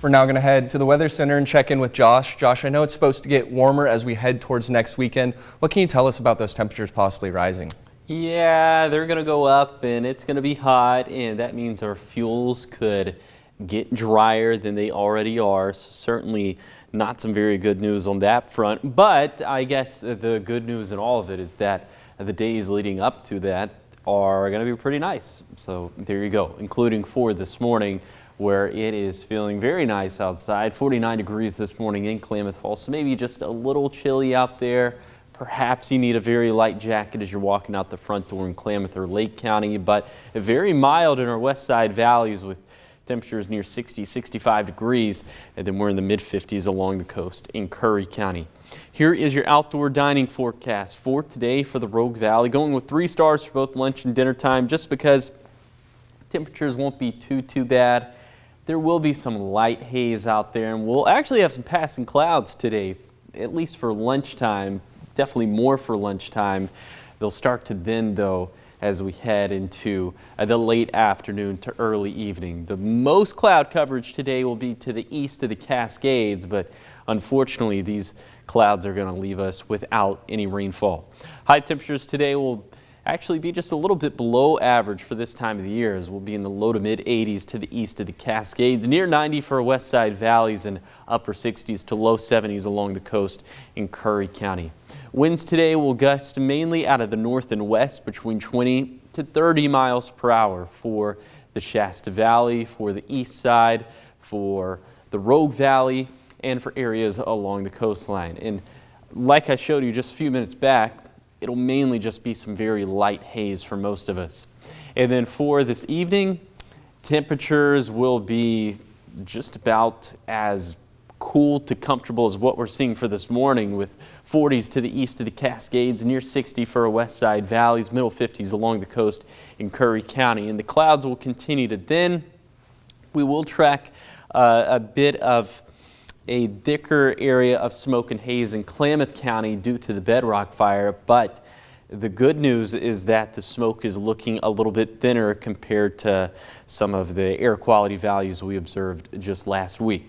We're now going to head to the Weather Center and check in with Josh. Josh, I know it's supposed to get warmer as we head towards next weekend. What can you tell us about those temperatures possibly rising? Yeah, they're going to go up and it's going to be hot, and that means our fuels could get drier than they already are. So certainly not some very good news on that front. But I guess the good news in all of it is that the days leading up to that are going to be pretty nice. So there you go, including for this morning, where it is feeling very nice outside. 49 degrees this morning in Klamath Falls, so maybe just a little chilly out there. Perhaps you need a very light jacket as you're walking out the front door in Klamath or Lake County, but very mild in our west side valleys with temperatures near 60, 65 degrees, and then we're in the mid-50s along the coast in Curry County. Here is your outdoor dining forecast for today for the Rogue Valley, going with 3 stars for both lunch and dinner time, just because temperatures won't be too bad. There will be some light haze out there, and we'll actually have some passing clouds today, at least for lunchtime, definitely more for lunchtime. They'll start to thin, though, as we head into the late afternoon to early evening. The most cloud coverage today will be to the east of the Cascades, but unfortunately these clouds are going to leave us without any rainfall. High temperatures today will actually be just a little bit below average for this time of the year, as we'll be in the low to mid 80s to the east of the Cascades, near 90 for west side valleys, and upper 60s to low 70s along the coast in Curry County. Winds today will gust mainly out of the north and west between 20 to 30 miles per hour for the Shasta Valley, for the east side, for the Rogue Valley, and for areas along the coastline. And like I showed you just a few minutes back, it'll mainly just be some very light haze for most of us. And then for this evening, temperatures will be just about as cool to comfortable as what we're seeing for this morning, with 40s to the east of the Cascades, near 60 for our west side valleys, middle 50s along the coast in Curry County. And the clouds will continue to thin. We will track a bit of a thicker area of smoke and haze in Klamath County due to the bedrock fire, but the good news is that the smoke is looking a little bit thinner compared to some of the air quality values we observed just last week.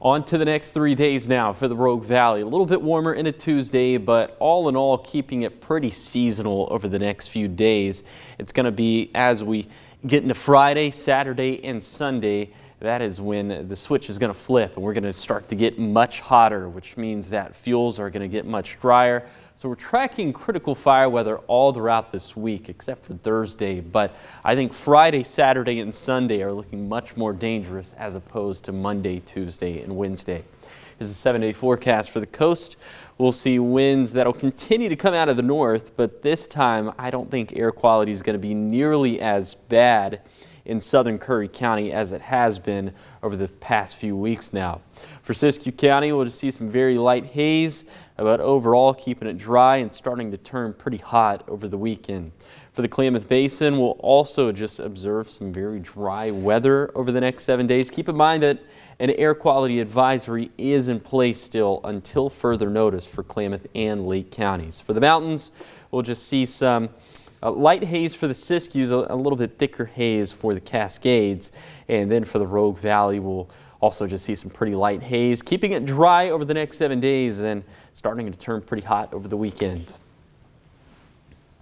On to the next 3 days now for the Rogue Valley. A little bit warmer into Tuesday, but all in all keeping it pretty seasonal over the next few days. It's going to be as we get into Friday, Saturday, and Sunday. That is when the switch is going to flip and we're going to start to get much hotter, which means that fuels are going to get much drier. So we're tracking critical fire weather all throughout this week except for Thursday, but I think Friday, Saturday, and Sunday are looking much more dangerous as opposed to Monday, Tuesday, and Wednesday. Here's a 7-day forecast for the coast. We'll see winds that'll continue to come out of the north, but this time I don't think air quality is going to be nearly as bad in southern Curry County as it has been over the past few weeks now. For Siskiyou County, we'll just see some very light haze, but overall keeping it dry and starting to turn pretty hot over the weekend. For the Klamath Basin, we'll also just observe some very dry weather over the next 7 days. Keep in mind that an air quality advisory is in place still until further notice for Klamath and Lake counties. For the mountains, we'll just see some light haze for the Siskiyous, a little bit thicker haze for the Cascades, and then for the Rogue Valley, we'll also just see some pretty light haze, keeping it dry over the next 7 days and starting to turn pretty hot over the weekend.